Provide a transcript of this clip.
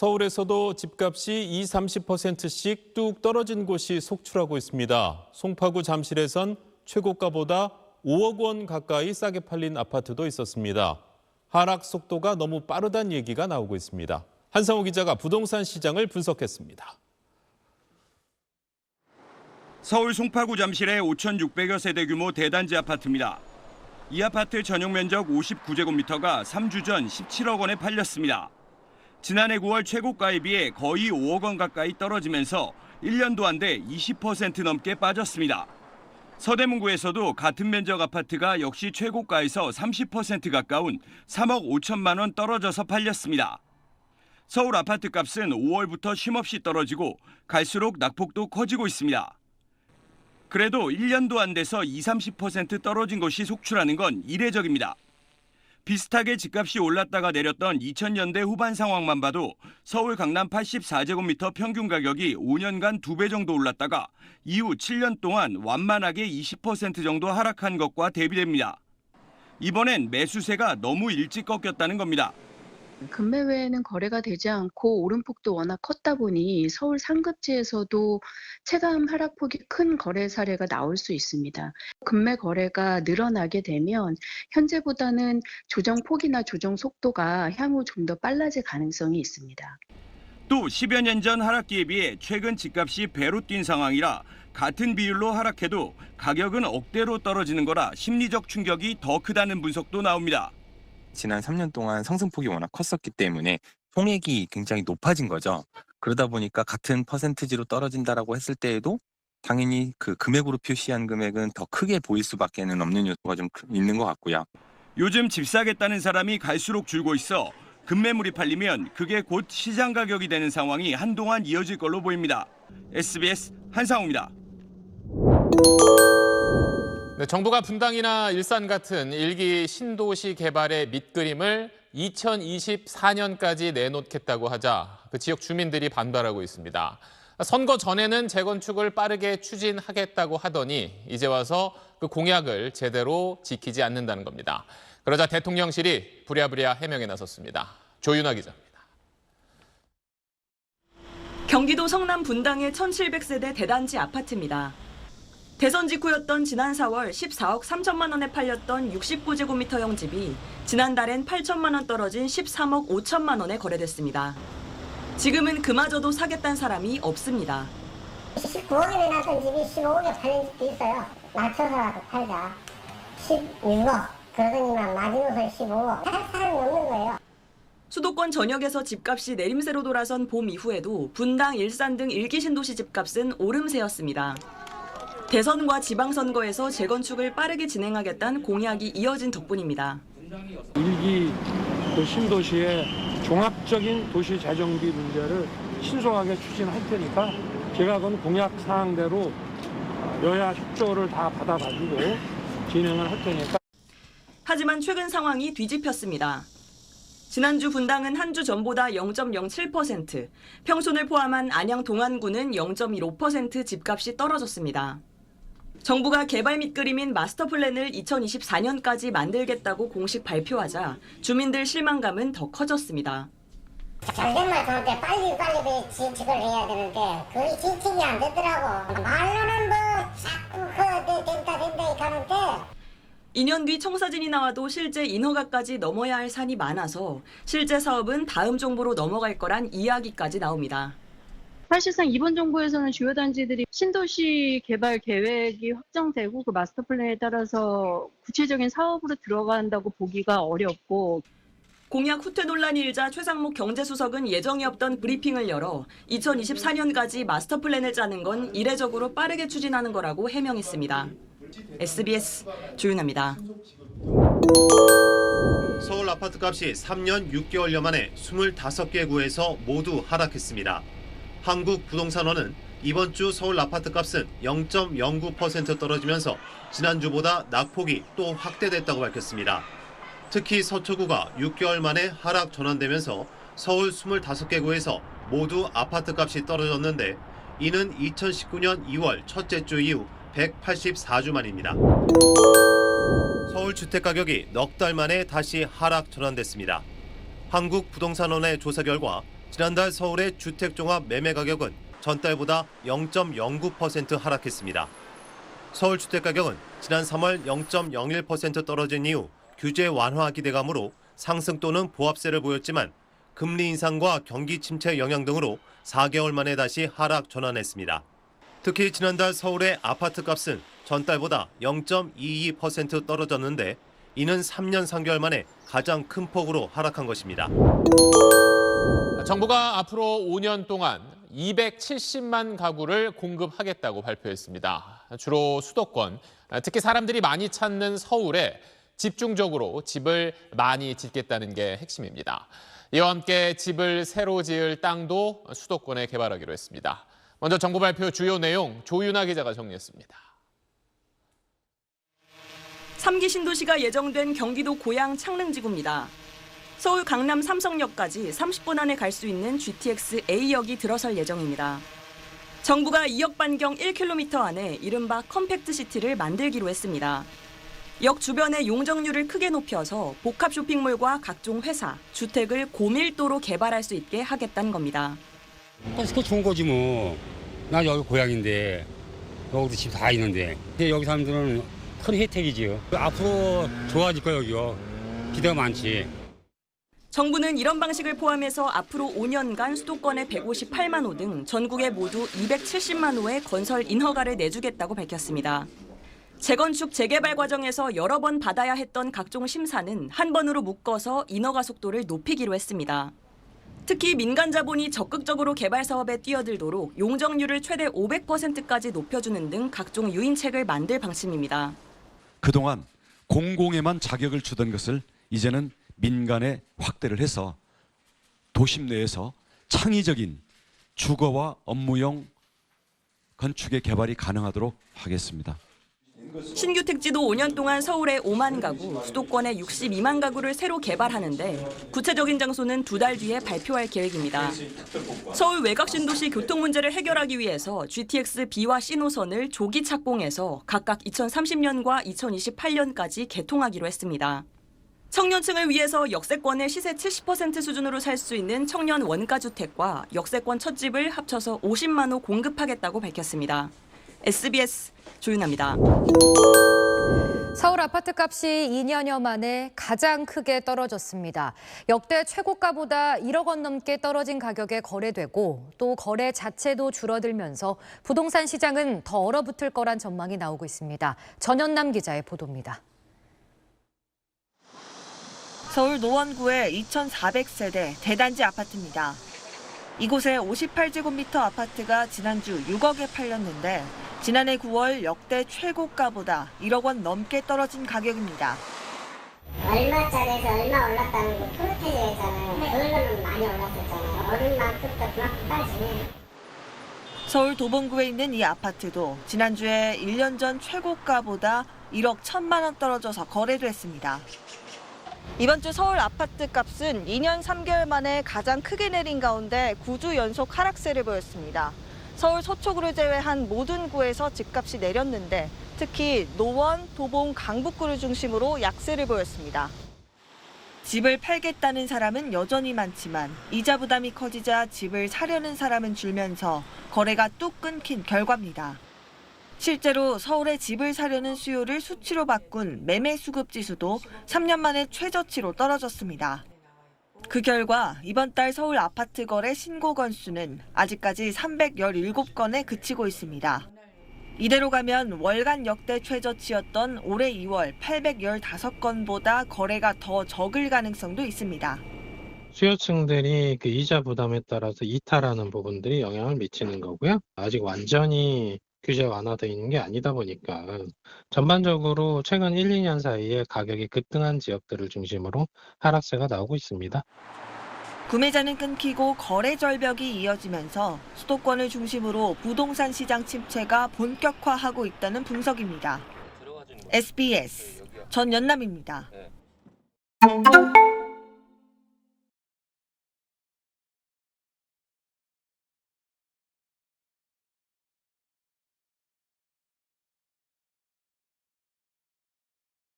서울에서도 집값이 20~30%씩 뚝 떨어진 곳이 속출하고 있습니다. 송파구 잠실에선 최고가보다 5억 원 가까이 싸게 팔린 아파트도 있었습니다. 하락 속도가 너무 빠르다는 얘기가 나오고 있습니다. 한상호 기자가 부동산 시장을 분석했습니다. 서울 송파구 잠실의 5,600여 세대 규모 대단지 아파트입니다. 이 아파트 전용 면적 59제곱미터가 3주 전 17억 원에 팔렸습니다. 지난해 9월 최고가에 비해 거의 5억 원 가까이 떨어지면서 1년도 안 돼 20% 넘게 빠졌습니다. 서대문구에서도 같은 면적 아파트가 역시 최고가에서 30% 가까운 3억 5천만 원 떨어져서 팔렸습니다. 서울 아파트 값은 5월부터 쉼없이 떨어지고 갈수록 낙폭도 커지고 있습니다. 그래도 1년도 안 돼서 20~30% 떨어진 곳이 속출하는 건 이례적입니다. 비슷하게 집값이 올랐다가 내렸던 2000년대 후반 상황만 봐도 서울 강남 84제곱미터 평균 가격이 5년간 2배 정도 올랐다가 이후 7년 동안 완만하게 20% 정도 하락한 것과 대비됩니다. 이번엔 매수세가 너무 일찍 꺾였다는 겁니다. 금매외에는 거래가 되지 않고 오름폭도 워낙 컸다 보니 서울 상급지에서도 체감 하락폭이 큰 거래 사례가 나올 수 있습니다. 금매 거래가 늘어나게 되면 현재보다는 조정폭이나 조정 속도가 향후 좀 더 빨라질 가능성이 있습니다. 또 10여 년 전 하락기에 비해 최근 집값이 배로 뛴 상황이라 같은 비율로 하락해도 가격은 억대로 떨어지는 거라 심리적 충격이 더 크다는 분석도 나옵니다. 지난 3년 동안 상승폭이 워낙 컸었기 때문에 총액이 굉장히 높아진 거죠. 그러다 보니까 같은 퍼센티지로 떨어진다라고 했을 때에도 당연히 그 금액으로 표시한 금액은 더 크게 보일 수밖에 없는 요소가 좀 있는 것 같고요. 요즘 집 사겠다는 사람이 갈수록 줄고 있어 급매물이 팔리면 그게 곧 시장 가격이 되는 상황이 한동안 이어질 걸로 보입니다. SBS 한상호입니다. 네, 정부가 분당이나 일산 같은 일기 신도시 개발의 밑그림을 2024년까지 내놓겠다고 하자 그 지역 주민들이 반발하고 있습니다. 선거 전에는 재건축을 빠르게 추진하겠다고 하더니 이제 와서 그 공약을 제대로 지키지 않는다는 겁니다. 그러자 대통령실이 부랴부랴 해명에 나섰습니다. 조윤아 기자입니다. 경기도 성남 분당의 1,700세대 대단지 아파트입니다. 대선 직후였던 지난 4월 14억 3천만 원에 팔렸던 69제곱미터형 집이 지난달엔 8천만 원 떨어진 13억 5천만 원에 거래됐습니다. 지금은 그마저도 사겠다는 사람이 없습니다. 19억에 내놨던 집이 15억에 팔린 집도 있어요. 낮춰서라도 팔자. 16억. 그러더니만 마지노선 15억. 살 사람이 없는 거예요. 수도권 전역에서 집값이 내림세로 돌아선 봄 이후에도 분당, 일산 등 일기 신도시 집값은 오름세였습니다. 대선과 지방선거에서 재건축을 빠르게 진행하겠다는 공약이 이어진 덕분입니다. 일기 신도시의 종합적인 도시 재정비 문제를 신속하게 추진할 테니까 제가 건 공약 사항대로 여야 협조를 다 받아가지고 진행을 할 테니까. 하지만 최근 상황이 뒤집혔습니다. 지난주 분당은 한 주 전보다 0.07%, 평촌을 포함한 안양 동안구는 0.15% 집값이 떨어졌습니다. 정부가 개발 밑그림인 마스터 플랜을 2024년까지 만들겠다고 공식 발표하자 주민들 실망감은 더 커졌습니다. 잘된말 좋은데 빨리 진척을 해야 되는데 그게 진척이 안 되더라고. 말로는 뭐 자꾸 된다 이렇게 하는데 2년 뒤 청사진이 나와도 실제 인허가까지 넘어야 할 산이 많아서 실제 사업은 다음 정부로 넘어갈 거란 이야기까지 나옵니다. 사실상 이번 정부에서는 주요 단지들이 신도시 개발 계획이 확정되고 그 마스터 플랜에 따라서 구체적인 사업으로 들어간다고 보기가 어렵고, 공약 후퇴 논란이 일자 최상목 경제수석은 예정이 없던 브리핑을 열어 2024년까지 마스터 플랜을 짜는 건 이례적으로 빠르게 추진하는 거라고 해명했습니다. SBS 조윤아입니다. 서울 아파트값이 3년 6개월여 만에 25개 구에서 모두 하락했습니다. 한국부동산원은 이번 주 서울 아파트값은 0.09% 떨어지면서 지난주보다 낙폭이 또 확대됐다고 밝혔습니다. 특히 서초구가 6개월 만에 하락 전환되면서 서울 25개 구에서 모두 아파트값이 떨어졌는데 이는 2019년 2월 첫째 주 이후 184주 만입니다. 서울 주택가격이 넉 달 만에 다시 하락 전환됐습니다. 한국부동산원의 조사 결과 지난달 서울의 주택종합 매매 가격은 전달보다 0.09% 하락했습니다. 서울 주택가격은 지난 3월 0.01% 떨어진 이후 규제 완화 기대감으로 상승 또는 보합세를 보였지만 금리 인상과 경기 침체 영향 등으로 4개월 만에 다시 하락 전환했습니다. 특히 지난달 서울의 아파트 값은 전달보다 0.22% 떨어졌는데 이는 3년 3개월 만에 가장 큰 폭으로 하락한 것입니다. 정부가 앞으로 5년 동안 270만 가구를 공급하겠다고 발표했습니다. 주로 수도권, 특히 사람들이 많이 찾는 서울에 집중적으로 집을 많이 짓겠다는 게 핵심입니다. 이와 함께 집을 새로 지을 땅도 수도권에 개발하기로 했습니다. 먼저 정부 발표 주요 내용 조윤아 기자가 정리했습니다. 3기 신도시가 예정된 경기도 고양 창릉지구입니다. 서울 강남 삼성역까지 30분 안에 갈 수 있는 GTX A역이 들어설 예정입니다. 정부가 2역 반경 1km 안에 이른바 컴팩트시티를 만들기로 했습니다. 역 주변의 용적률을 크게 높여서 복합 쇼핑몰과 각종 회사, 주택을 고밀도로 개발할 수 있게 하겠다는 겁니다. 그게 좋은 거지 뭐. 나 여기 고향인데 여기도 집 다 있는데. 근데 여기 사람들은 큰 혜택이지요. 앞으로 좋아질 거예요, 여기요. 기대가 많지. 정부는 이런 방식을 포함해서 앞으로 5년간 수도권의 158만 호 등 전국에 모두 270만 호의 건설 인허가를 내주겠다고 밝혔습니다. 재건축, 재개발 과정에서 여러 번 받아야 했던 각종 심사는 한 번으로 묶어서 인허가 속도를 높이기로 했습니다. 특히 민간 자본이 적극적으로 개발 사업에 뛰어들도록 용적률을 최대 500%까지 높여주는 등 각종 유인책을 만들 방침입니다. 그동안 공공에만 자격을 주던 것을 이제는 민간에 확대를 해서 도심 내에서 창의적인 주거와 업무용 건축의 개발이 가능하도록 하겠습니다. 신규 택지도 5년 동안 서울에 5만 가구, 수도권에 62만 가구를 새로 개발하는데 구체적인 장소는 2달 뒤에 발표할 계획입니다. 서울 외곽 신도시 교통 문제를 해결하기 위해서 GTX B와 C 노선을 조기 착공해서 각각 2030년과 2028년까지 개통하기로 했습니다. 청년층을 위해서 역세권의 시세 70% 수준으로 살 수 있는 청년 원가주택과 역세권 첫 집을 합쳐서 50만 호 공급하겠다고 밝혔습니다. SBS 조윤아입니다. 서울 아파트값이 2년여 만에 가장 크게 떨어졌습니다. 역대 최고가보다 1억 원 넘게 떨어진 가격에 거래되고 또 거래 자체도 줄어들면서 부동산 시장은 더 얼어붙을 거란 전망이 나오고 있습니다. 전현남 기자의 보도입니다. 서울 노원구의 2,400세대 대단지 아파트입니다. 이곳의 58제곱미터 아파트가 지난주 6억에 팔렸는데 지난해 9월 역대 최고가보다 1억 원 넘게 떨어진 가격입니다. 얼마짜리에서 얼마 올랐다는 거 프로테이저 했잖아요. 그걸로는 많이 올랐었잖아요. 오른 만큼 또 그만큼 빠지네. 서울 도봉구에 있는 이 아파트도 지난주에 1년 전 최고가보다 1억 1천만 원 떨어져서 거래도 했습니다. 이번 주 서울 아파트 값은 2년 3개월 만에 가장 크게 내린 가운데 9주 연속 하락세를 보였습니다. 서울 서초구를 제외한 모든 구에서 집값이 내렸는데 특히 노원, 도봉, 강북구를 중심으로 약세를 보였습니다. 집을 팔겠다는 사람은 여전히 많지만 이자 부담이 커지자 집을 사려는 사람은 줄면서 거래가 뚝 끊긴 결과입니다. 실제로 서울의 집을 사려는 수요를 수치로 바꾼 매매 수급 지수도 3년 만에 최저치로 떨어졌습니다. 그 결과 이번 달 서울 아파트 거래 신고 건수는 아직까지 317건에 그치고 있습니다. 이대로 가면 월간 역대 최저치였던 올해 2월 815건보다 거래가 더 적을 가능성도 있습니다. 수요층들이 그 이자 부담에 따라서 이탈하는 부분들이 영향을 미치는 거고요. 아직 완전히 규제 완화되어 있는 게 아니다 보니까 전반적으로 최근 1, 2년 사이에 가격이 급등한 지역들을 중심으로 하락세가 나오고 있습니다. 구매자는 끊기고 거래 절벽이 이어지면서 수도권을 중심으로 부동산 시장 침체가 본격화하고 있다는 분석입니다. SBS 전연남입니다.